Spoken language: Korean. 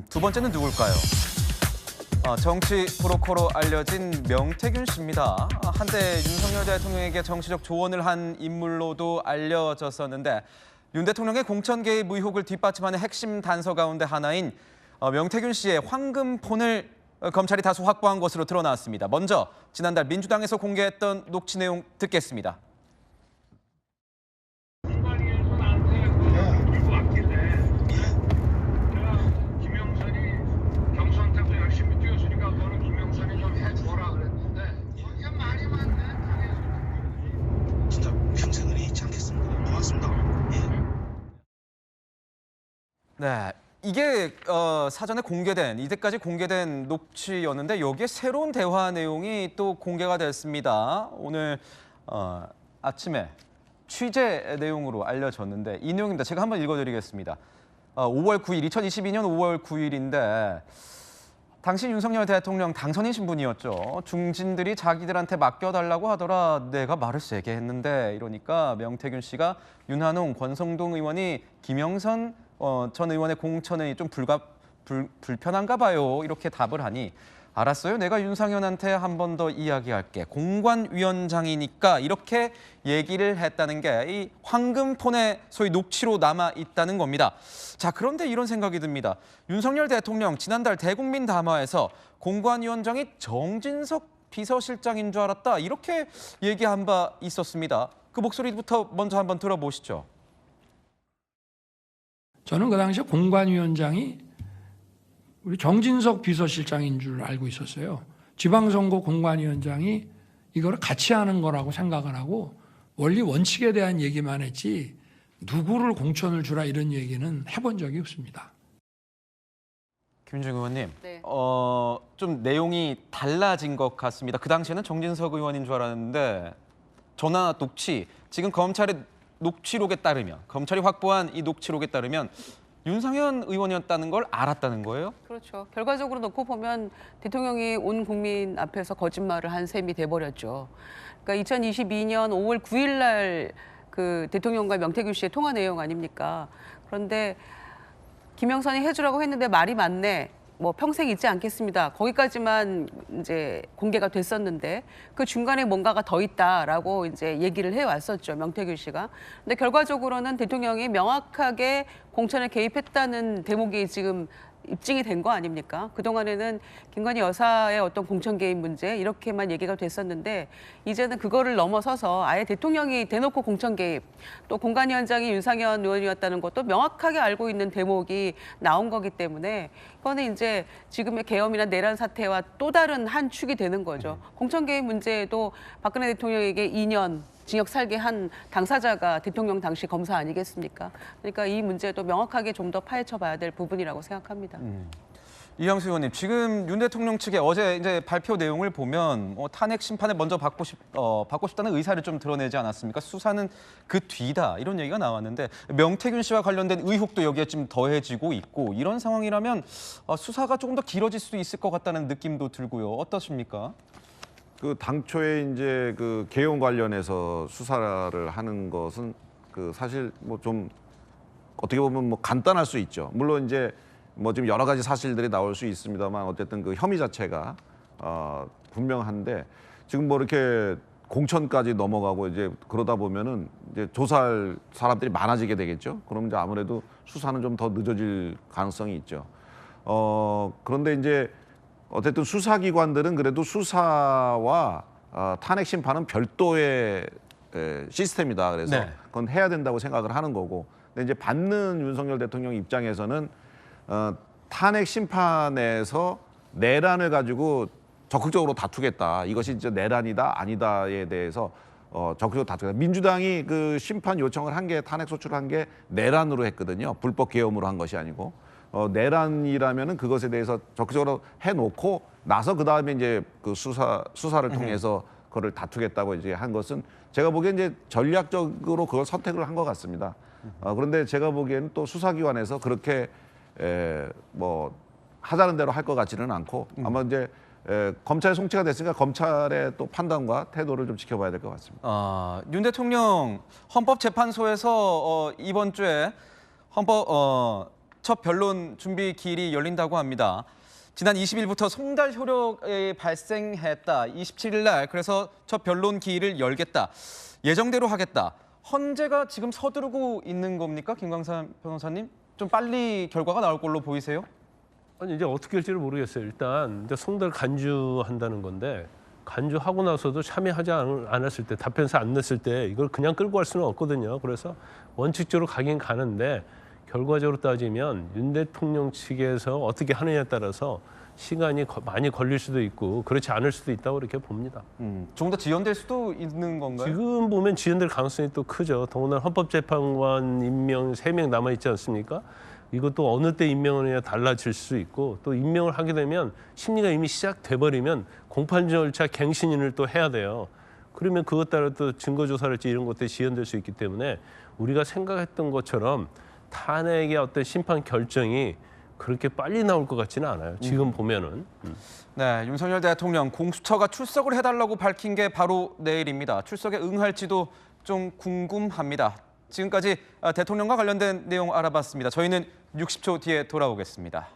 두 번째는 누굴까요? 정치 브로커로 알려진 명태균 씨입니다. 한때 윤석열 대통령에게 정치적 조언을 한 인물로도 알려졌었는데 윤 대통령의 공천 개입 의혹을 뒷받침하는 핵심 단서 가운데 하나인 명태균 씨의 황금폰을 검찰이 다수 확보한 것으로 드러났습니다. 먼저 지난달 민주당에서 공개했던 녹취 내용 듣겠습니다. 네, 이게 사전에 공개된, 이때까지 공개된 녹취였는데 여기에 새로운 대화 내용이 또 공개가 됐습니다. 오늘 아침에 취재 내용으로 알려졌는데 이 내용입니다. 제가 한번 읽어드리겠습니다. 5월 9일, 2022년 5월 9일인데 당시 윤석열 대통령 당선인 신분이었죠. 중진들이 자기들한테 맡겨달라고 하더라. 내가 말을 세게 했는데 이러니까 명태균 씨가 윤한홍, 권성동 의원이 김영선 전 의원의 공천이 좀 불편한가 봐요. 이렇게 답을 하니 알았어요. 내가 윤상현한테 한 번 더 이야기할게. 공관위원장이니까 이렇게 얘기를 했다는 게 이 황금폰의 소위 녹취로 남아 있다는 겁니다. 자, 그런데 이런 생각이 듭니다. 윤석열 대통령 지난달 대국민 담화에서 공관위원장이 정진석 비서실장인 줄 알았다. 이렇게 얘기한 바 있었습니다. 그 목소리부터 먼저 한번 들어보시죠. 저는 그 당시에 공관위원장이 우리 정진석 비서실장인 줄 알고 있었어요. 지방선거 공관위원장이 이걸 같이 하는 거라고 생각을 하고 원리 원칙에 대한 얘기만 했지 누구를 공천을 주라 이런 얘기는 해본 적이 없습니다. 김윤중 의원님, 네. 좀 내용이 달라진 것 같습니다. 그 당시에는 정진석 의원인 줄 알았는데 전화 녹취, 지금 검찰의 녹취록에 따르면, 검찰이 확보한 이 녹취록에 따르면 윤상현 의원이었다는 걸 알았다는 거예요? 그렇죠. 결과적으로 놓고 보면 대통령이 온 국민 앞에서 거짓말을 한 셈이 돼버렸죠. 그러니까 2022년 5월 9일 날 그 대통령과 명태균 씨의 통화 내용 아닙니까? 그런데 김영선이 해주라고 했는데 말이 많네. 뭐 평생 잊지 않겠습니다. 거기까지만 이제 공개가 됐었는데 그 중간에 뭔가가 더 있다라고 이제 얘기를 해왔었죠. 명태균 씨가. 근데 결과적으로는 대통령이 명확하게 공천에 개입했다는 대목이 지금 입증이 된 거 아닙니까? 그동안에는 김건희 여사의 어떤 공천 개입 문제 이렇게만 얘기가 됐었는데 이제는 그거를 넘어서서 아예 대통령이 대놓고 공천 개입 또 공관위원장이 윤상현 의원이었다는 것도 명확하게 알고 있는 대목이 나온 거기 때문에 이거는 이제 지금의 계엄이나 내란 사태와 또 다른 한 축이 되는 거죠. 공천 개입 문제에도 박근혜 대통령에게 2년 징역 살게 한 당사자가 대통령 당시 검사 아니겠습니까? 그러니까 이 문제도 명확하게 좀 더 파헤쳐 봐야 될 부분이라고 생각합니다. 이양수 의원님, 지금 윤 대통령 측의 어제 이제 발표 내용을 보면 탄핵 심판을 먼저 받고 싶다는 의사를 좀 드러내지 않았습니까? 수사는 그 뒤다 이런 얘기가 나왔는데 명태균 씨와 관련된 의혹도 여기에 좀 더해지고 있고 이런 상황이라면 수사가 조금 더 길어질 수도 있을 것 같다는 느낌도 들고요. 어떠십니까? 그 당초에 이제 그 개헌 관련해서 수사를 하는 것은 그 사실 뭐 좀 어떻게 보면 뭐 간단할 수 있죠. 물론 이제 뭐 지금 여러 가지 사실들이 나올 수 있습니다만 어쨌든 그 혐의 자체가 분명한데 지금 뭐 이렇게 공천까지 넘어가고 이제 그러다 보면은 이제 조사할 사람들이 많아지게 되겠죠. 그러면 이제 아무래도 수사는 좀 더 늦어질 가능성이 있죠. 그런데 이제 어쨌든 수사기관들은 그래도 수사와 탄핵 심판은 별도의 시스템이다. 그래서 네. 그건 해야 된다고 생각을 하는 거고. 근데 이제 받는 윤석열 대통령 입장에서는 탄핵 심판에서 내란을 가지고 적극적으로 다투겠다. 이것이 이제 내란이다 아니다에 대해서 적극적으로 다투겠다. 민주당이 그 심판 요청을 한 게 탄핵 소추를 한 게 내란으로 했거든요. 불법 계엄으로 한 것이 아니고. 내란이라면은 그것에 대해서 적극적으로 해놓고 나서 그 다음에 이제 그 수사를 통해서 그거를 다투겠다고 이제 한 것은 제가 보기엔 이제 전략적으로 그걸 선택을 한 것 같습니다. 그런데 제가 보기에는 또 수사기관에서 그렇게 뭐 하자는 대로 할 것 같지는 않고 아마 이제 검찰에 송치가 됐으니까 검찰의 또 판단과 태도를 좀 지켜봐야 될 것 같습니다. 윤 대통령 헌법재판소에서 이번 주에 헌법 첫 변론 준비 기일이 열린다고 합니다. 지난 20일부터 송달 효력이 발생했다. 27일 날 그래서 첫 변론 기일을 열겠다. 예정대로 하겠다. 헌재가 지금 서두르고 있는 겁니까? 김광산 변호사님? 좀 빨리 결과가 나올 걸로 보이세요? 아니 이제 어떻게 할지를 모르겠어요. 일단 이제 송달 간주한다는 건데 간주하고 나서도 참여하지 않았을 때 답변서 안 냈을 때 이걸 그냥 끌고 갈 수는 없거든요. 그래서 원칙적으로 가긴 가는데 결과적으로 따지면 윤 대통령 측에서 어떻게 하느냐에 따라서 시간이 많이 걸릴 수도 있고 그렇지 않을 수도 있다고 이렇게 봅니다. 조금 더 지연될 수도 있는 건가요? 지금 보면 지연될 가능성이 또 크죠. 더군다나 헌법재판관 임명 3명 남아 있지 않습니까? 이것도 어느 때 임명하느냐 달라질 수 있고 또 임명을 하게 되면 심리가 이미 시작돼 버리면 공판 절차 갱신인을 또 해야 돼요. 그러면 그것 따라 또 증거조사랄지 이런 것들이 지연될 수 있기 때문에 우리가 생각했던 것처럼 탄핵의 어떤 심판 결정이 그렇게 빨리 나올 것 같지는 않아요. 지금 보면은. 네, 윤석열 대통령 공수처가 출석을 해달라고 밝힌 게 바로 내일입니다. 출석에 응할지도 좀 궁금합니다. 지금까지 대통령과 관련된 내용 알아봤습니다. 저희는 60초 뒤에 돌아오겠습니다.